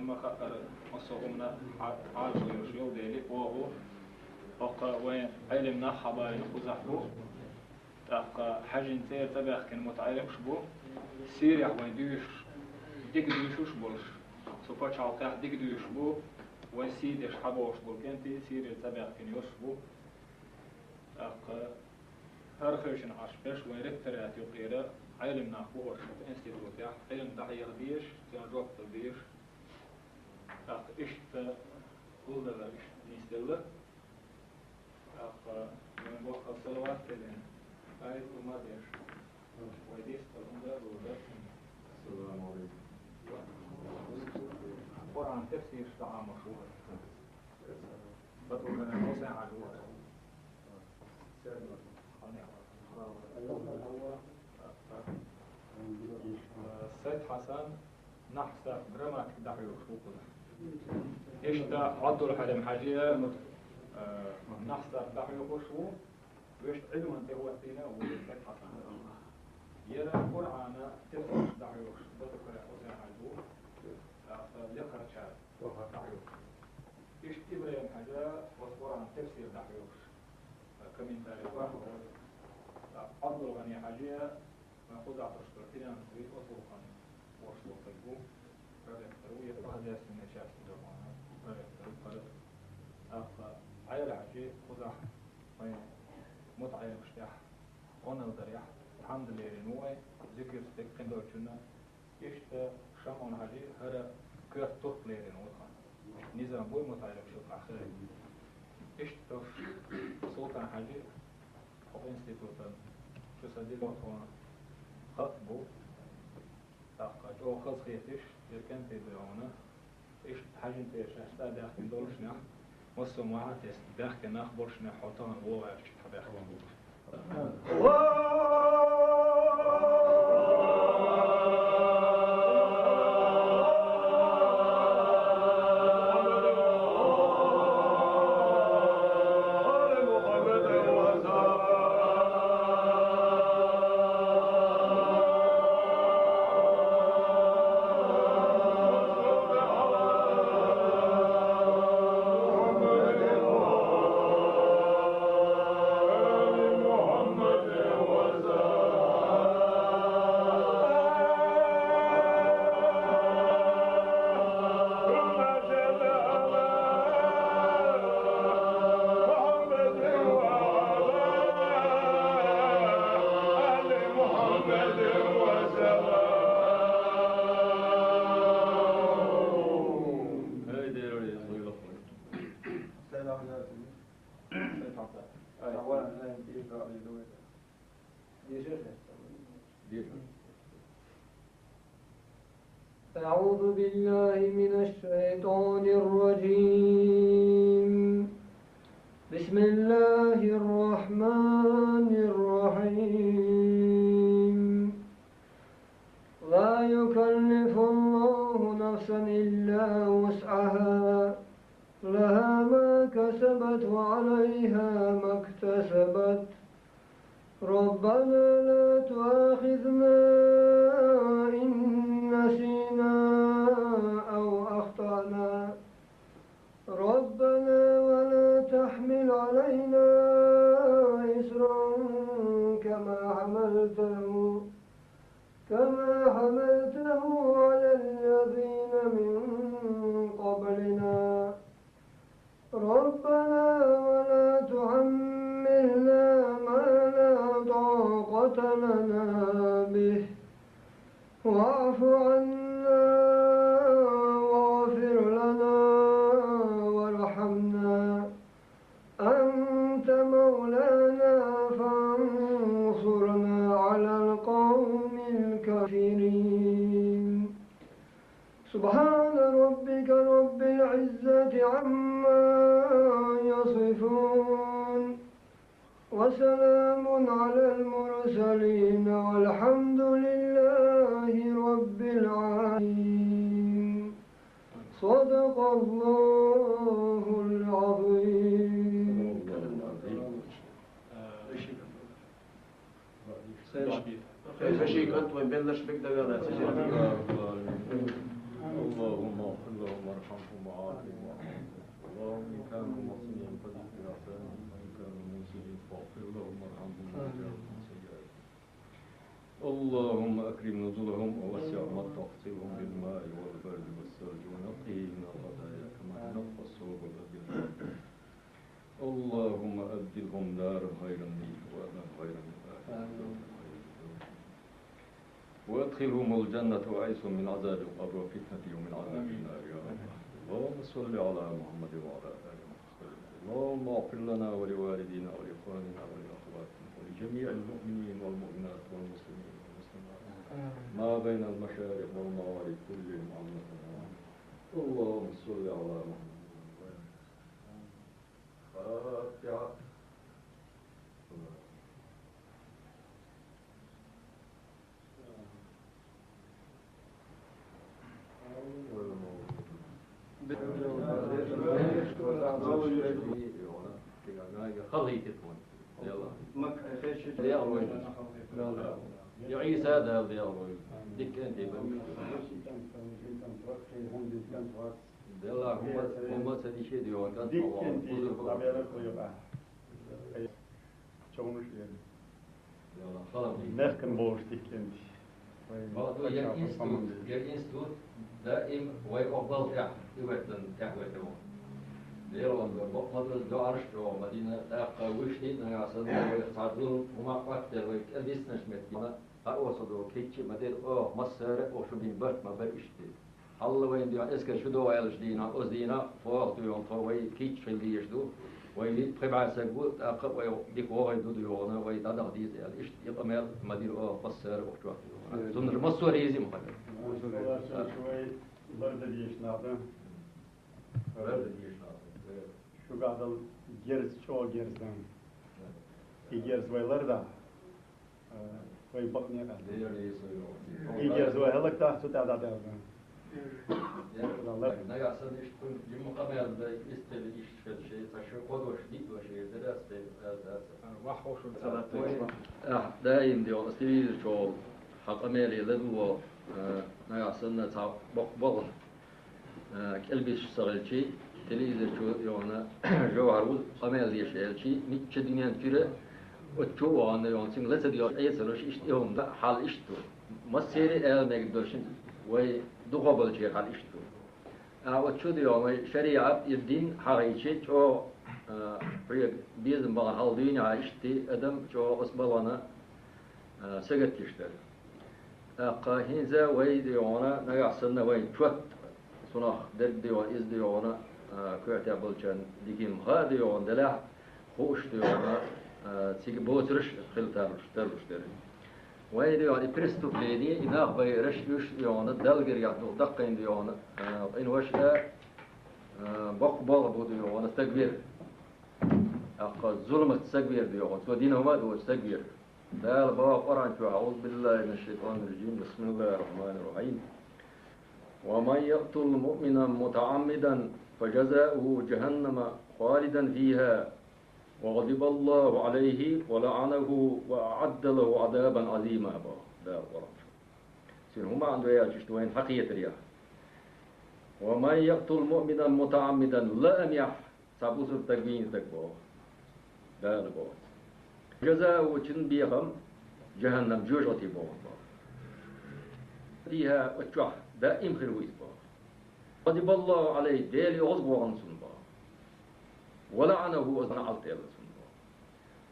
ما خطر مصومنا عارف يشيل ديلي وهو أقا وين علمنا حباين خزحبو أقا حاجة تير تبع كان متعلم شبو سيريح وين دوش ديك دوشوش بولش سوبر شاوكاح ديك دوش بو وين سيدش حبوش بول كنتي سيري تبع كان يشبو أقا هرخيشن عشبش وين ركترات يقيرة علمنا هو في انستيتوت علم دحية ديش كان جوك ديش أق إشت كل ذا إشت نستله أق من وقت الصلوات كلين آية وما ديش ويديس كلهم ده وده السلام عليكم. قرآن تفسير شتاع مشهور بطل من النوسع عجوة السيد حسن نحسب درمك دحيو شوكولا إشتا عطل حلم حاجية نحسب دحيو شو ويشت علم أنت هو فينا والسيد حسن يرى القرآن تفسير دحيو بطل كلا حسن عجو لقرأ شعر دحيو إشت إبراهيم حاجة والقرآن تفسير دحيو كمين تاريخ أفضل غني حاجية نأخذ عطرشتر كده نسويت أطلقا وأشلو طيبو رأي التروية فهذا يسمى شاف الجمعنا رأي التروية قرد عيال حاجية خذ متعية مشتاح ونظريح الحمد لله رنوعي ذكر ستكتن دوتشنا يشتا شامون حاجية هذا كيف تطلع رنوعي نظام بوي متعية مشتاح خير يشتا صوتا حاجية أو إنستيتوتا شو صديق وطوانا خطبو تاقا جو خلص خيتش يركن تدعونا إيش حاجة تيش أشتا داخل دولش نح وصو معاه تيست داخل ناخ برش نح حوطان ووغا يفشت حباخ أعوذ بالله من الشيطان الرجيم بسم الله الرحمن الرحيم لا يكلف الله نفسا إلا وسعها لها ما كسبت وعليها ما اكتسبت ربنا لا تؤاخذنا إن نسينا أو أخطأنا ربنا ولا تحمل علينا إسرا كما حملته على الذين من قبلنا ربنا ولا تحملنا ما لا طاقة لنا به واعف عنا واغفر لنا وارحمنا أنت مولانا فانصرنا على القوم الكافرين سبحان ربك رب العزة عما يصفون وسلام على المرسلين والحمد لله رب العالمين صدق الله العظيم. فشيك أنت وين بلش بقدر يلا اللهم اغفر لهم وارحمهم وعافهم اللهم إن كانوا محسنين فزد في أحسانهم وإن كانوا مسيئين فاغفر لهم وارحمهم وجعلهم من سيئاتهم اللهم أكرم نزلهم ووسع مدخلهم بالماء والبرد والثلج ونقه من الخطايا كما تنقى الثوب الأبيض اللهم أبدلهم دارا خيرا منه وأبا خيرا من وادخلهم الجنة وعيسهم من عذاب القبر وفتنة يوم عذاب النار يا رب اللهم صل على محمد وعلى آل محمد اللهم اغفر لنا ولوالدينا ولإخواننا ولأخواتنا ولجميع المؤمنين والمؤمنات والمسلمين والمسلمات ما بين المشارق والمغارب كلهم عامة اللهم صل على محمد فاتحة خليه تكون يلا يا عيسى هذا يلا ديك انت يلا هم سديشي ديوان كان يلا خلاص نحكي بوش ديك انت الانستوت دائم ويفضل يوتن تعوتهم ليرون بقدر دعرش جو مدينة تقويش هنا عشان يصعدون وما قتل ويكلبس نشمت ما أوصلوا كيتش مدير مصر وشو بيبرت ما بريشتي الله وين دي اسكر شو دو عيالش دينا أزدينا فوق يوم فوي كيتش في اللي يشدو ويلي تبع سجود أقرب ويديك واحد دو يونا ويتدغ ديز يعني إيش يبقى مال مدير مصر وشو زمر مصر يزي مخدر شوي برد ديشنا برد ديشنا شو قاعد الجرس شو جرسان يجرس ويلردا ويبقني قاعد يجرس ويهلك تحت تعداد نجا أصلا إيش كل يوم قبل ده يستل إيش في الشيء تشوف قدوش دي وشيء درس في هذا وحوش دائم دي أصلي شو حق أميري لدو نجا أصلا تع بقبل كلبش صغير شيء تليزر شو يونا جوهر قمال دي شيء نيتش دنيا كده وتشوف عن يوم سين لسه دي أي سلوش إيش يوم ده حال إيش تو مسيرة ما يقدرشين وي دخول شيء حال إيش تو وتشوف دي يوم شريعة الدين حقيقي شو في بيزن بقى حال دين عايش تي أدم شو أصبحنا سجت يشتغل قاهنزا وي دي يونا نجحسنا وي شوت صناخ ديوان إز ديوانا كوعتي بلشان ديكيم خا ديوان دلع خوش ديوانا تيجي بوترش خل تارش دري وين ديوان بريستو بليدي إنها بيرش يش ديوانا دلجر يعطو دقين ديوانا إن وش بقبل بود ديوانا تكبير ظلمة تكبير ديوان ودينا ما دو تكبير ده الباب قرآن أعوذ بالله من الشيطان الرجيم بسم الله الرحمن الرحيم ومن يقتل مؤمنا متعمدا فجزاؤه جهنم خالدا فيها وغضب الله عليه ولعنه وأعد له عذابا عظيما ده القرآن سينهما عنده يا حقيقة رياح ومن يقتل مؤمنا متعمدا لا أميح سابوس التكوين تكبو ده القرآن جزاؤه جنبيهم جهنم جوجتي بو فيها وتشوح دائم خلويت با غضب الله عليه ديلي غضبه عن سنبا ولعنه أزنع التيل سنبا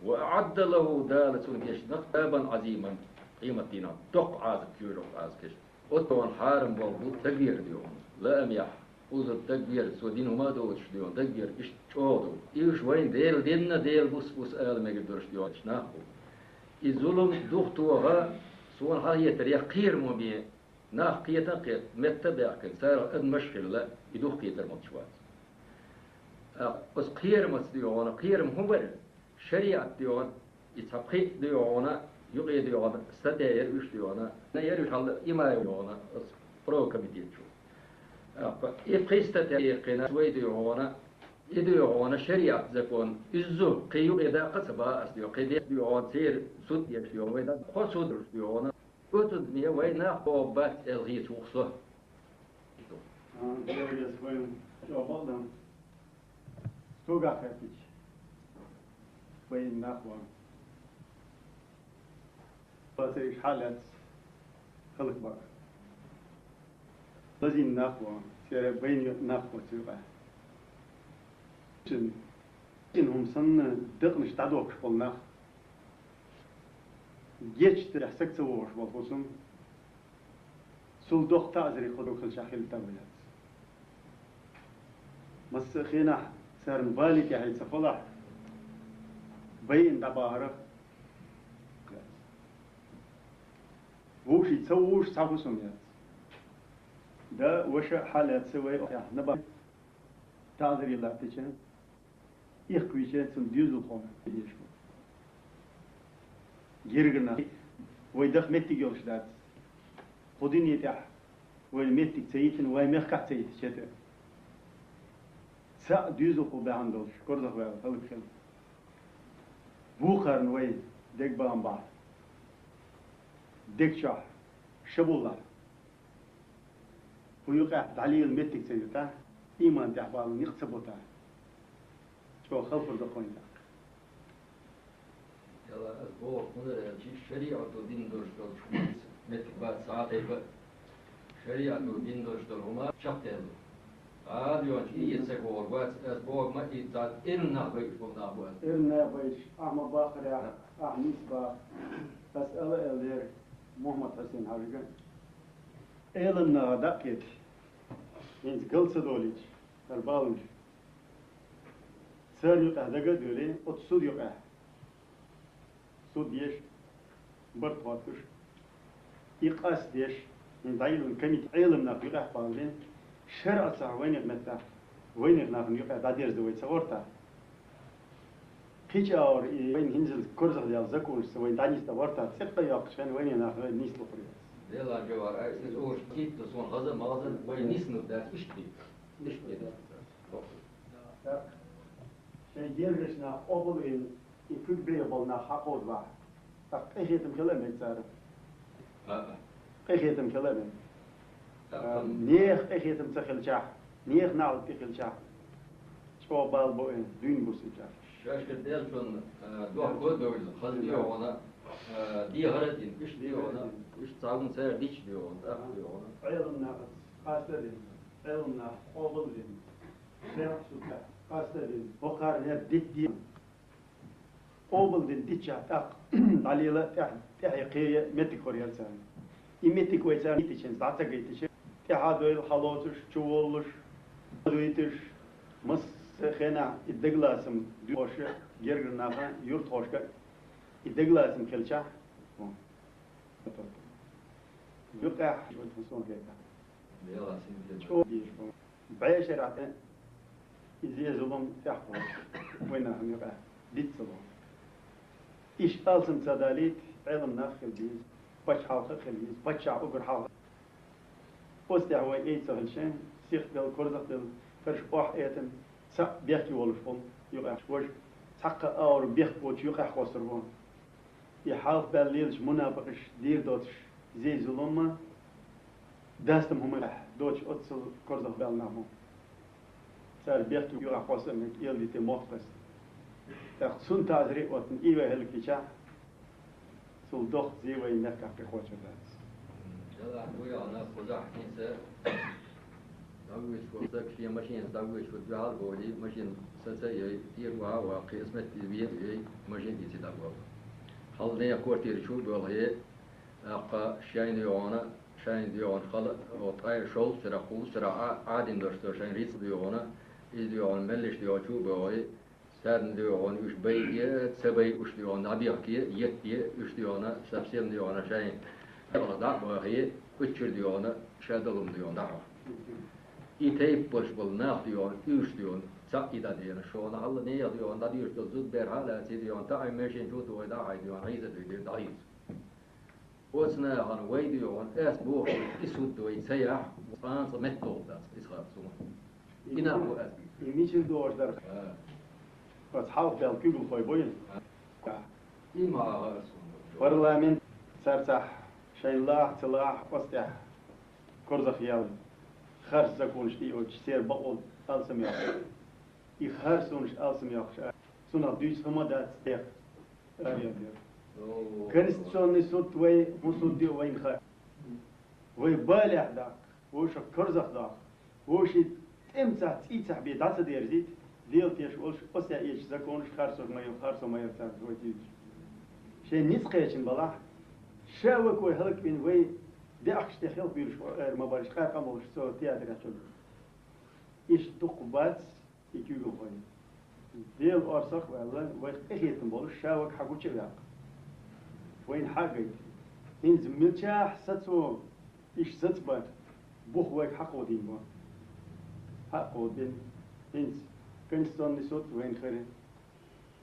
وأعد له دالة سنبيش نقابا عظيما قيمة دينا دق عازب جورق عازكش أطوان حارم والبو تكبير ديون لا أميح أوزر تكبير سودين وما دوش ديون تكبير إيش تشودو إيش وين ديل دينا ديل بس آل ما يقدرش ديون إيش ناخو الظلم دختوها سوان هاي تريا قير مبين ناخ قيتا قيت متبع كن صار المشكلة لا يدوخ قيت المشوات بس قير مسديونا قير مهور شريعة ديون يتحقق ديونا يقي ديونا استدعي يرش ديونا لا يرش على إما ديونا برو كميديت شو إبقيست تيقنا شوي ديونا يديونا شريعة زكون إزو قيو إذا قصبا أسديو قيدي ديونا سير سود يشيو ويدا خصود ديونا وتدنيا وين قوبات الغيث وخصه Böyle своим jobalım. Stoga kapiç. Beyin nahvan. Batı halet خلق بقى لازم نخوة سير بين نخوة تبقى إنهم صن دقنش تعدوك شغلنا جيش ترحسك سووش بالخصوم سول دوخ تعزري خدوك الشاخيل تابلات مس خينا سير مبالك يا حيث فلح بين دبارة وش يتسووش تعرفوا يا ده وش حالة تسوي نبى تعذري الله تجين يخوي شيء سن ديزو خونه يشوف يرجعنا ويدخ متى يوش دات خدين يتح والمتى تسيتن ويمخ تسيت شتى سا ديزو خو بعندوش كرده ويا هلك خل بوخر نوي دك بام بعض دك شاه شبولار ويقع تعليل متك سيدتا إيمان تحبال نقصبوتا شو خلف الدقون ده يلا أسبوع هنا شريعة الدين دوش دول شمس متك بعد ساعتين شريعة الدين دوش دول هما شقتين هذا يوم شيء يسكور بعد أسبوع ما يزاد إلنا بيش بنا بعد إلنا بيش أحمد باخر يا أحمد باخر أسأله إلير محمد حسين حرقان إلنا دقيت إنت قلت دوليش البالوش سر يقع دقة دولي أتصود يقع صود ديش برد واتكش يقاس ديش من دايلون كميت علمنا في يقع بالين شرع صح وين يغمتا وين يغناف يقع دادير زوي صورتا كيش أور وين هنزل كرزة ديال زكوش وين دانيس تورتا ثقة يقشن وين يناف نيس لقرية يلا جوار أيش أوش كيت تصون غزة مغزة وين نيسنو ده إيش بي شيء يرجعنا أول إن يكون بيبلنا حقود واحد إيش يتم كلامك تعرف إيش يتم كلامك نيخ إيش يتم تخل شاح نيخ نعرف تخل شاح شو بالبوين دين بوسيجا شاش كديل شون دوح كودول خلدي وانا دي غردين إيش دي وانا إيش تعاون سير ديش دي وانا علمنا قاصدين علمنا أولين شرع سكا قاصدين بقار يديت دي أولين ديتشا تاق عليلا تحقيقية متى كوريال سان إمتى كويسان يتشين زعتك يتشين تحادويل حلوتش شوولش دويتش مس خنا الدجلاسم دوش جرجنا خا يورت خوشك الدجلاسم كلشة يقع شو تفسون كذا يلا سيدي شو ديش بعيش راتين إزاي زلم تحفظ وين هم يقع ديت زلم إيش ألسم سداليت علم ناخل بيز باش حالك خليز باش شعب حالك واستعوى إيه سهل شيء سيخ دل كرزة دل فرش واح إيتم سا بيحكي والفون يقع وش حق أور بيحكي وش يقع خسرون يحالف بالليلش منابقش دير دوتش زي زلمة داستم هم دوتش أتصل كرزة بالنامو سار بيحكي يقع خسرون يلي تموتقس تخصون تعذري وطن إيوه هلكيشا سول دوخ زيوه ينكا في خوشة داس يلا ويا أنا خزاح نيسا دعوش وصلك شيء ماشين دعوش وتجعل بولي ماشين سنسي يروها وقسمة تبيه ماشين دي تدعوا خلنا كورتير شو بقول أقا شين يوانا شين ديوان خل وطاير شول سرا خول سرا عادين داشته شين ريس ديوانا ديوان ملش ديوان شو بقول سرن ديوان وش بيجي سبي وش ديوان نبيه كي يكيه وش ديوانا سبسيم ديوانا شين أنا دعوة هي كتير ديوانا شادلهم ديوان دعوة إتيب باش بالناف ديوان يوش ديوان ساقيدا ديانا شو أنا الله نيا ديوان دا ديوش دزود برحالة سي ديوان تاعي ماشين شو توي داعي ديوان عايزة ديوان داعيز وسنا هن وي ديوان اس بوخ اسود دوي سياح فرانس متو داس إسخاف سوما إنا هو اس يميشن دوش در بس حاول بالكيبل خوي بوين إما برلمان سرسح شيء الله تلاح وستح كرزة خيال خرج زكونش إيوج سير بقول ألسم ياخش يخرسونش ألسم ياخش سونا دويس هما دات ستيخ كنستشون نسوت وي مسود دي وين خا وي بالح داك وش كرزخ داك وش تمسح تيتح بيدعس ديرزيت ديال تيش وش أسيا إيش زكونش خرسوك ما يخرسو ما يرتاح وتيج شيء نسقيش بلاح شاوك وي هلك بين وي دي أخش تخيل بيرش ما بارش خير قاموش سو تياتر يحصل إيش تقبات يجيبوا خوي ديال أرسخ ولا ويخيتم بولش شاوك حقو تشياق وين حاجة إن زميلتها حسيتو إيش ستبان بوخ ويك حقو دين ما حقو دين إنس كنستون نسوت وين خير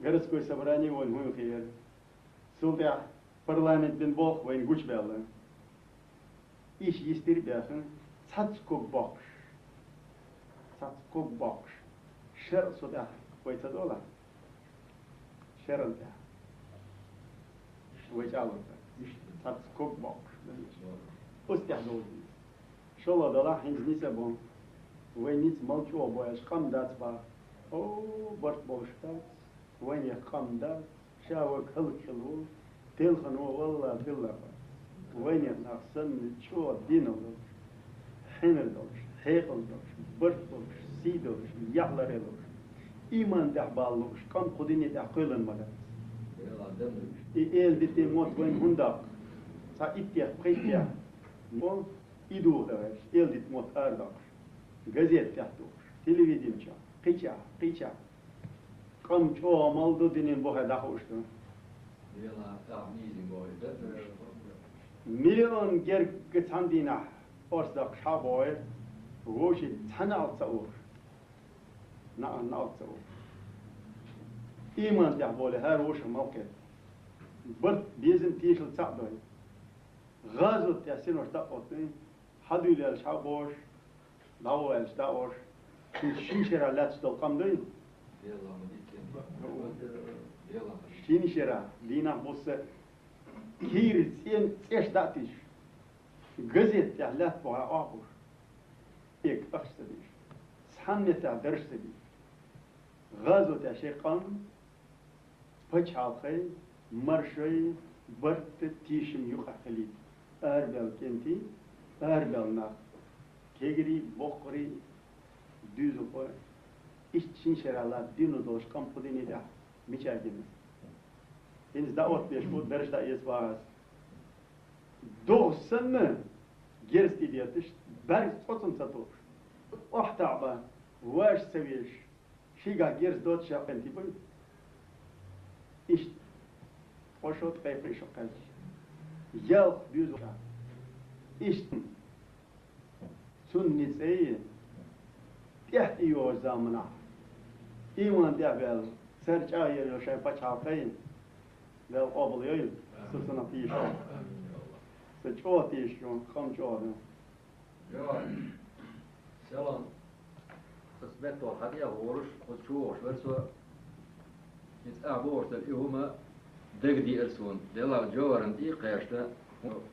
جرس كوي سبراني وين هو خير سلطة برلمان بن بوخ وين جوش بالله إيش يستير بياخن تاتكوك بوكش شر صدق ويتدولا شر ده ويجعله تاتكوك بوكش استحضور شو الله دلا حين نسبون وين نيت مالكو بويش قام دات با أو برت بوشتات وين يقام دات شاوك هل كلو تلخنو والله بالله وين ينقصن شو دين الله حمل دوش هيقل دوش برت دوش سي دوش يعلر دوش إيمان ده بالوش كم خديني ده قيلن مدة إيل دتي موت وين هندا سايتيا قيتيا مو إيدو دوش إيل دت موت أرداش غازيت تحتوش تلفزيون شا قيتيا كم شو مالدو دينين بوه داخوش تو مليون جر قتاندينا أرصدق شابوي ووشي تنال تصور نال تصور إيمان تحبولي هار وش موقع برد بيزن تيشل تعدوي غازو تحسين وشتاقوتني حدو إلى الشابوش داو الشتاقوش شينشرا لا تستلقم دوي شينشرا دينا بوس كير سين إيش داتيش غزيت تحلات بوها أعبوش إيك أخستديش سحنة تعدرستديش غازو تعشيقان فجح عالخي مرشي برت تيشم يقع خليل أربل كنتي أربل ناق كيغري بوخري دوزو قوي إيش تشينشر الله دينو دوش كم قديني ده ميشاجين إنز دعوت بيشبود درش دا يسواس دو سنة جرستي ديتش بارس صوتن ساتوش أحتعبا واش سويش شيغا جرس دوت شاقنتي بل إيش خوشوت قيفري شقاج يال بيوزو إيش سنة سيئة تحت إيوه زامنا إيمان دعبال سرج آية لو شاي بچاقين لو قابل يوم سلسنا تيشون سجوا تيشون خم جوارن سلام تثبت وحدي أغورش وتشوش برسوا يتأعبورش الإهما دقدي ألسون دلا جوارن دي قيشتا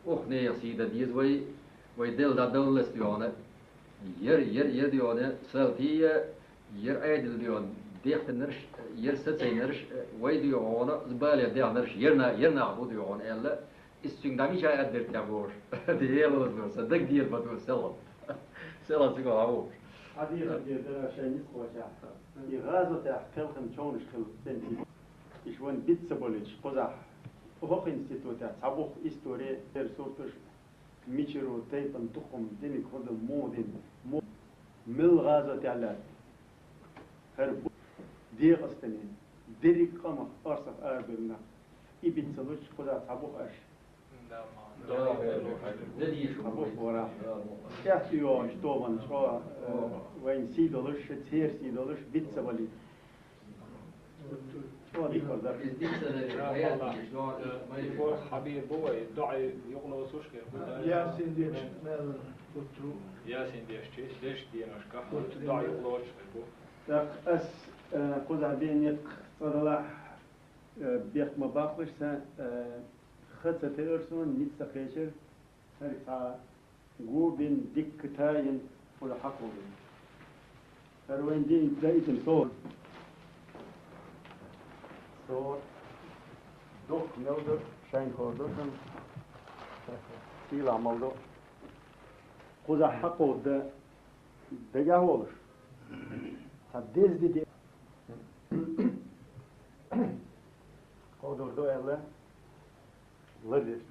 أخني يصيدا ديزوي ويدل دا دولس ديوانه yer diyorne saltiye yer aydil diyor dehte nırş yer satay nırş way diyor ona zbale diyor nırş yerna bu diyor ona elle istindami şayet der tabur diyor olur sadık diyor batu selam sigo havu هذه غير شيء نسخة شاحة يغازو تحقيق خمسونش خل سنتي إشوان بيتسبولش قزح وهو إنستيتوت تعبوخ إستوري ترسوتش ميشرو تيبن تقوم دينك هذا مودين مل غازو تعلات هرب دي قستنين ديريك قام أرصف أربنا إبيتسلوش قزح تعبوخ أش تعبوخ ورا كاتيوش توبان شو وين سيدولش تير سيدولش بيتسبولي شو دي قدر يقول حبيب بوي دعي يغلو سوشكي ياسين ديش مال فترو ياسين ديش ديش ديناش كحل دعي يغلو سوشكي تاق أس قزح بين يتق صدلاح بيخ مباقلش سا خدسة تيرسون نيتسا خيشر هرقا قو بين ديك كتاين ولا حقه فروين دي دايتم صوت دوخ نودر شاين خوردوشن سيلا عملدو خذ حقه ده جاهولش تديز دي خودور دو يلا لديش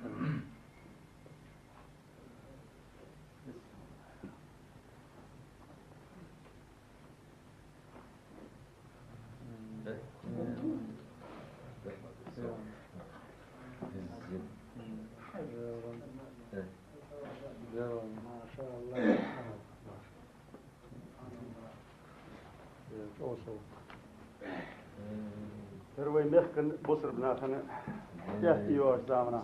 ما شاء الله فروين مخكن بصر بناخنا يحكي واش زامنا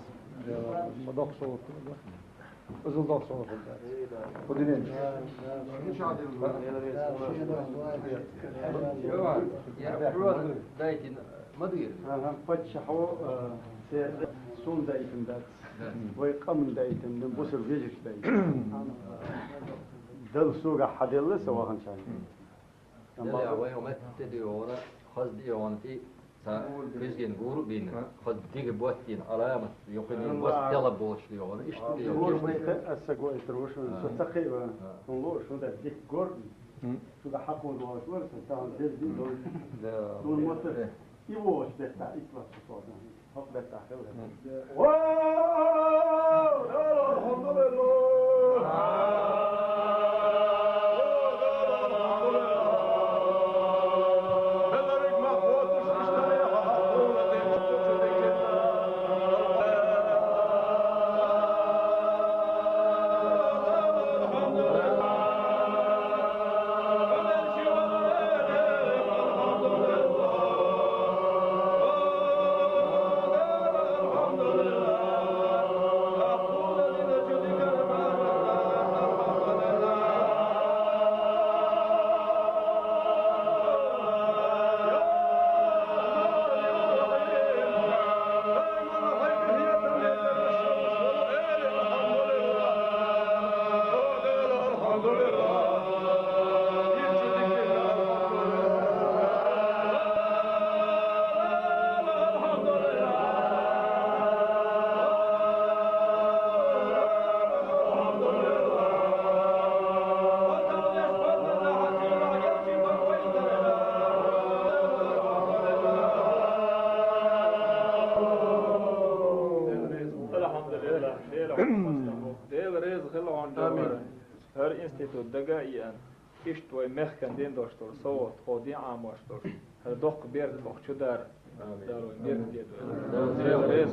مضاق صوت أزل ضاق صوت ودينين دايتين مدير فتشحو سون دايتن دات ويقم دايتن دن بصر بيجش دايتن دل سوق حديل سوا خنشان يا وين ما تديونا خد يونتي فيزين غور بين خد ديك بوتين علامة يقين بوت طلب بوش يونا إيش تدي غور بيت أسقوا يتروش ستقي ونلور شو ده ديك غور شو ده حقه دواش ورس تاعن تزدي دول موتر يوش ده تاع إطلاق صوت حق ده تاع خير واو الحمد لله Her institut daga ian ist way mechken den dostor so khodi amostor her doch ber doch chudar daro ber diet rez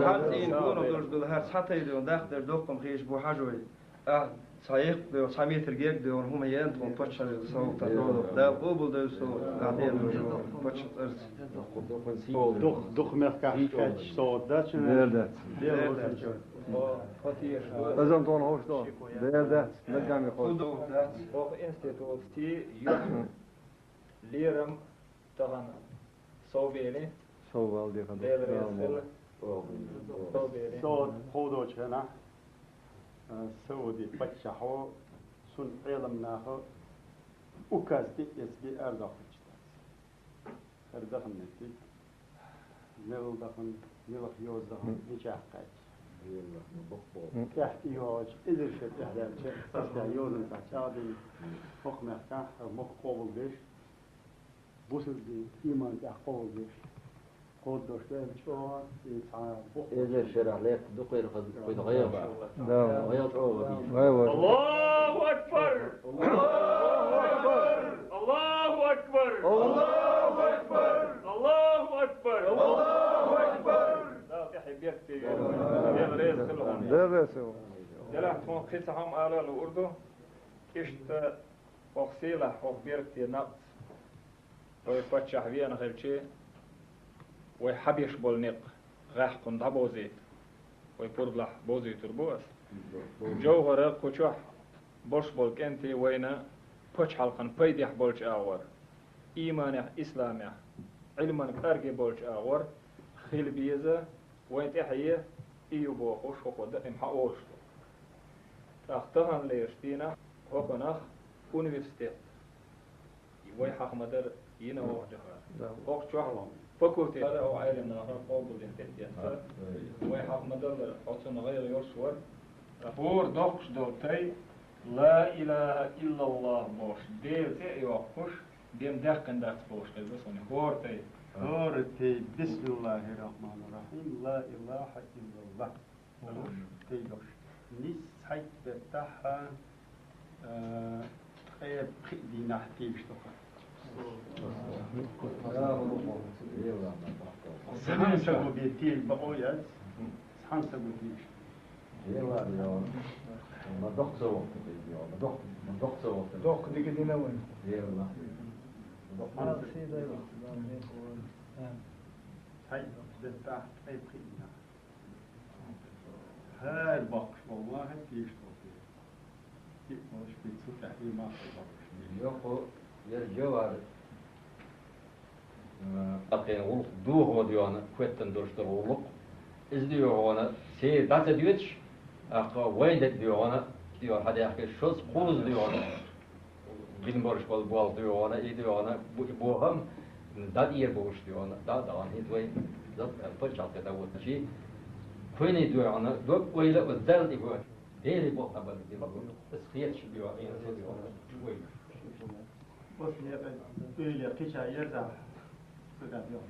حتى يكونوا دول هرس حتى يدون داخل دوقهم خيش بو حاجوي صحيح دو سامي ترجيك دون هم ينتون باتشر صوت تنو دا قبل دو سو قاعدين دو باتشر دوخ مخكا كاتش صوت ده ده لازم تون هوش دون ده نرجع يخوض och institut ti liram tagan soveli سو والدي del صوت خودوش هنا سعودي بتشحو سن علم ناخو وكاستي يسبي أرض أرض خمنتي نل دخن نل خيوز دخن نجاح قاج احتياج إذا شد إحدى شيء استعيوز تشادين مخ مكان مخ قبول بيش بوسل دي إيمان قبول بيش خود داشته بچه‌ها إذا شرع لك دقير قد غير غير الله أكبر الله أكبر الله أكبر الله أكبر الله أكبر الله أكبر لا تحي بيرتي يا ريز كلهم ده راسه دلع تكون قصهم على الأردو إشت وقسيلة وبيرتي نقص ويفتح فينا غير شيء ويحبيش بالنق غاح قند بوزيت ويبردلح بوزيت تربوس جوهر كوشح بوش بولك انت وينا بوش حلقن بيديح بولش آور إيمانه إسلامه علما أرجي بولش آور خيل بيزة وين تحيي إيو بوخوش وقد إمحا أوشتو تختهن ليشتينا okunaq universitet. Way haqmadar yine o jahar. Ok çoğalım. Fakülte o ayrımına qabul ettiler. Way haqmadar otun gayri yorsur. Bur dokş doltay la ilaha illallah boş. Devte yokmuş. Dem dakkan daks boş. Elbasoni hortay. Hortay bismillahirrahmanirrahim. La ilahe illallah. Teydoş. Nis hayt betaha qeyb qidina teyştoqa. Sansa bu betil baqoyaz. Sansa bu teyş. Yıllar ya. Ma doksa vakti diyor. Ma doksa vakti. Dok dike dine var. Yıllar. Ana şey de yok. Hayt betah qeyb qidina. Her bakış vallahi teyştoqa. Yıkmış bir su tahrim Yok o yer cevher. Akın uluq duğu diyor ona. Kvetten duruştur uluq. İzliyor ona. Seyir data diyor. Aka vaydet diyor ona. Diyor hadi akı şoz kuz diyor ona. Bin barış bol diyor ona. İyi diyor ona. Bu hem dad yer boğuş diyor ona. Da an hidvay. Zat paçaltı da bu şey. Kuyni diyor ona. Dök öyle özel diyor. Deli bu haber diyor. Isfiyet diyor. Yani diyor ona. Bosniya öyle kıça yerza. Sıkıntı yok.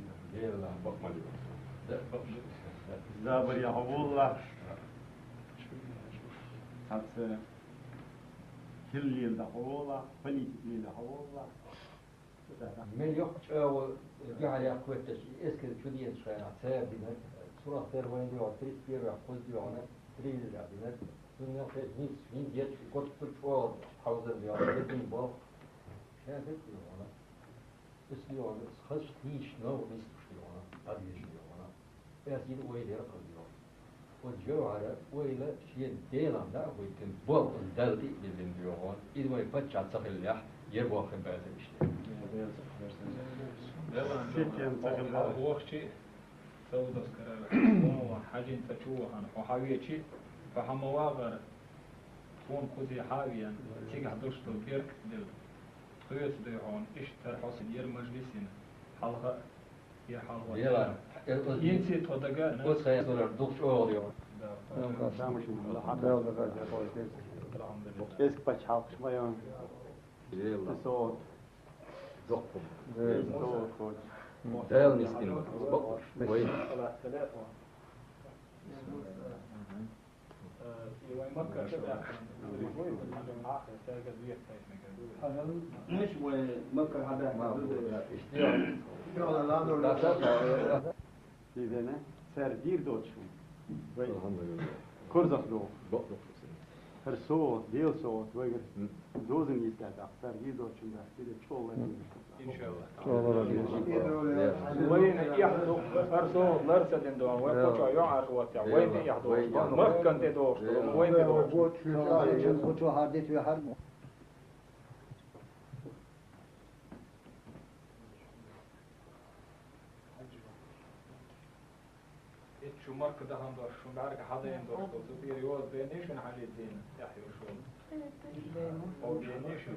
Yıllar bakma diyor. Zabır ya Allah. Satsı. Hilli de Allah. Politik de Allah. من يقطع وجعل يقوتش اسكت شو دي شيء عتاب بنا صورة خير وين دي وتريد بير وقول دي وانا تريد العبنا دنيا خير نيس مين جت في كل شوال حوزر دي وانا بدين بال شافت دي وانا بس دي وانا خش تيش نو نيس دي وانا هذه دي وانا ياسين وين يرقل دي وانا وجو على ويلا شيء ديلان ده ويكن بول دلتي اللي دي وانا إذا ما يفتش على سقي اللح يربو خن بعد işte. وقتي سودس كرا حاجين تشوها وحاويتي فحمواغر تكون كودي حاويا تيجي حضرت بيرك دل قيس ديهون ايش ترحص دير مجلسين حلقه يا حلقه يلا ينسي تودغا بص هي صور دوش oluyor. Eski paç halkışmayan. Yalla. Soğut. Doktor. Soğut koç. Dayan istin. Bak. Vay. مش ومكة هذا Sizene sergir doçu. Ve kurzak do. Her soğut, değil soğut. Ve dozun isterdi. Sergir doçu da. Bir de çoğu İnşallah. Çoğalara وين يحضر فرسو لرسد دون وين كوتشا يعرف وقت وين يحضر ما كان تدور وين تدور bu çok hardet ve har شو مرك ده هندور شو بعرف حدا يندور شو في رياض بينيشن على الدين يحيى شو او بينيشن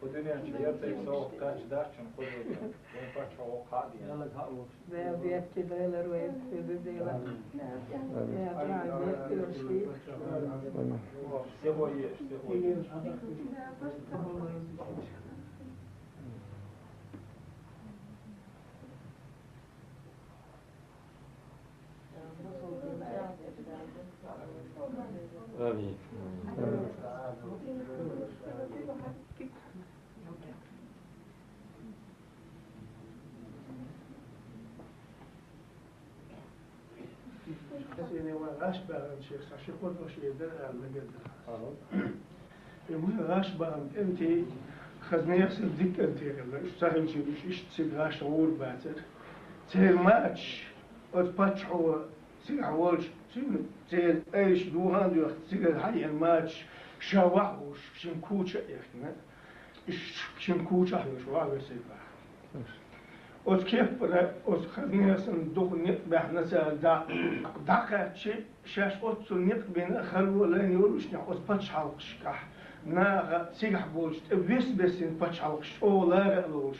ودنيا جيات يسوق تاج داشن خذوا وين فتحوا وقاعد يلا قالوا Veya bir etkiler ve etkiler سوي Amin. يعني غاش بقى شيخ عشان كل شيء ده على قد يمكن غاش بقى انت خزنه يحسب ذيك انت اشتغل شيء مش اشتغل غاش اول باتر تير ماتش اتباتش هو سير اول تير ايش دوهان دو تير هاي الماتش شواوش شنكوچا يخنا شنكوچا هيش واو سيبا Os kef bırak, os kazmiyasın dokun net behnese da dakika şaş otsun net beni halvolan yoruşna os paç halkışka na sigah bolş ves besin paç halkış olar oluş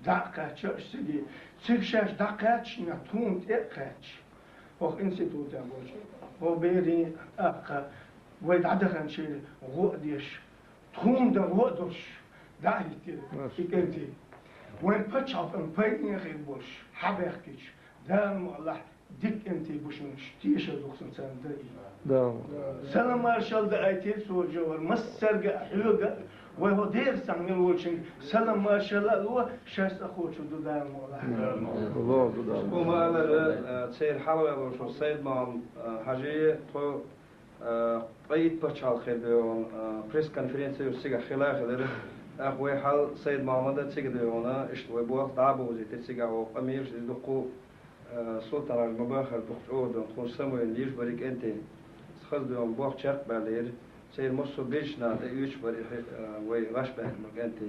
dakika çöşsügi sig şaş dakika çna tunt etkaç o instituta bolş o beri akka ve dadahan şey godiyş tunda godoş dahil fikirti وين بتشوف ان بيني غير بوش حبيحكيش دام الله ديك انتي بوشنش تيشا دوكسن سان داي سلام مارشال دا ايتي سوجور مسرقا حلوقا وهو دير سان من وشنج سلام مارشال هو شاس اخوشو دو دام الله وما على تسير حلوة وشو سيد مع حاجية تو قيد بتشال خير بيون بريس كونفرنسي وسيغا خلاخ لره أخوي حال سيد محمد تسيقدر هنا اشتوي بوقت دعبه وزي تسيقه وقمير دقو سلطة المباخر بخشود ونخون سموين ليش بريك انت سخز بيوم بوقت شرق بالير سيد مصر بيشنا تأيوش بريك وي غش بهمك انت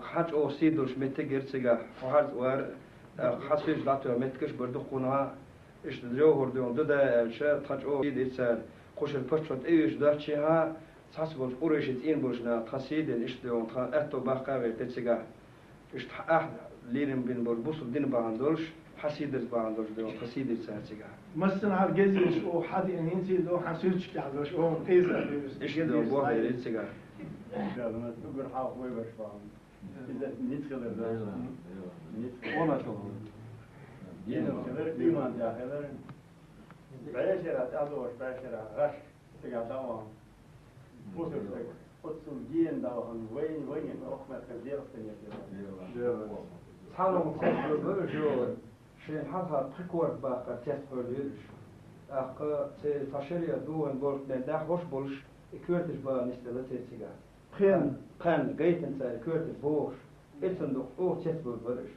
حاج او سيدوش متجر سيقه وحاج وار حاج فيش دعتو متكش بردقونا اش جوهر ديون دودا شاد حاج او سيد اتسال خوش البشت ايوش دارتشيها تحس بولش أوريشت إن بولشنا تحسيدن إشتيون تح أتو باقي تتسجع إشت ليرن بين بول بوصل دين باندولش حسيدر باندولش ديون تحسيدر ساتسجع مثلا على الجزيش او حد يعني ينزل لو حسيتش كعبش او قيزة إشتيون بوه تتسجع Ja, dan is het ook weer half weer van. Is dat niet gelukt? Niet onatılır. gelukt. Iemand ja gelukt. Beşerat, adoş beşerat, raş. Tegen tamam. Moederstuk. Otsul gien dagen, wein, ook met gedeelten je. حالهم تسافر برجول شين حظها تخكور باقة تسافر ليش أخا تفشلي دوان بولش نداخ وش بولش كورتش با نستلا تسيجا خان قيت انت كورتش بوش اتندق او تسافر برش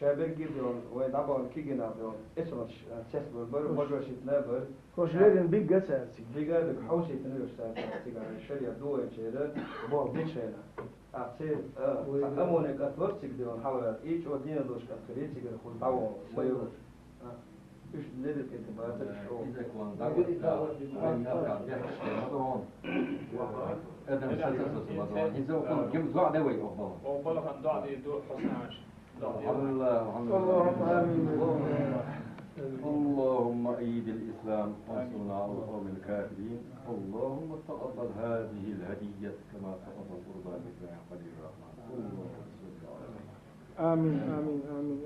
شابك جدون وين عبان كيجنا بيون اتندق تسافر بر مجرش تنابر خوش ليرن بيج جساتي بيجا دك حوسي تنوش تسيجا شريا دوان شيرا بول بيتشينا أعطيه أمونك أتوقع ديون حوالي إيش ودينا دوش كاتريتي كده خل دعوة ما يروش إيش ليدك أنت بقى تشوف إذا كان دعوة وين يرجع بيحكي مدرون هذا مش أساس مدرون إذا كان كم زوع ده وين أفضل وبلغ أن دعدي دور حسن عاش اللهم آمين اللهم أيد الإسلام وانصرنا على القوم الكافرين اللهم تقبل هذه الهدية كما تقبل قربانك يا خليل الرحمن آمين آمين آمين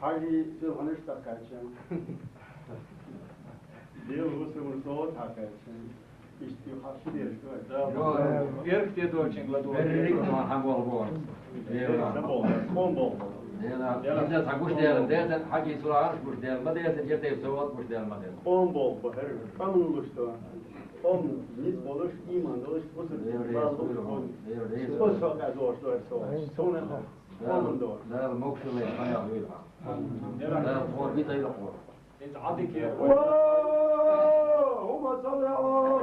حاجي في الغنشتة كاتشان ديل وصل صوت هكاتشان يشتي حاسدي شوي يرك تدور شنقلا دور ما حنقول بون كومبو إذا تقولش ديال ديال حاجي سرعة مش ديال ما ديال جت يسوات مش ديال ما ديال كومبو بهر كانوا لشتوا هم نيت بولش إيمان دولش وصل وصل كازوش دور سونا هم دور لا الموكش اللي ما يعملها لا فور بيتا يلقوا إنت عادك يا اللهم صل على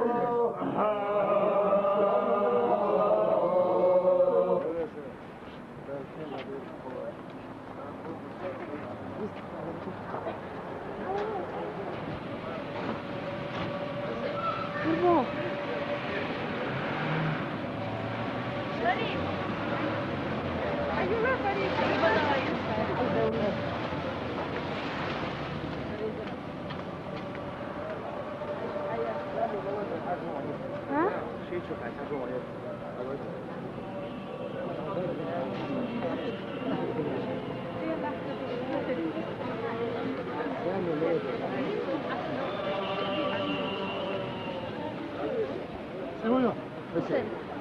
سوينا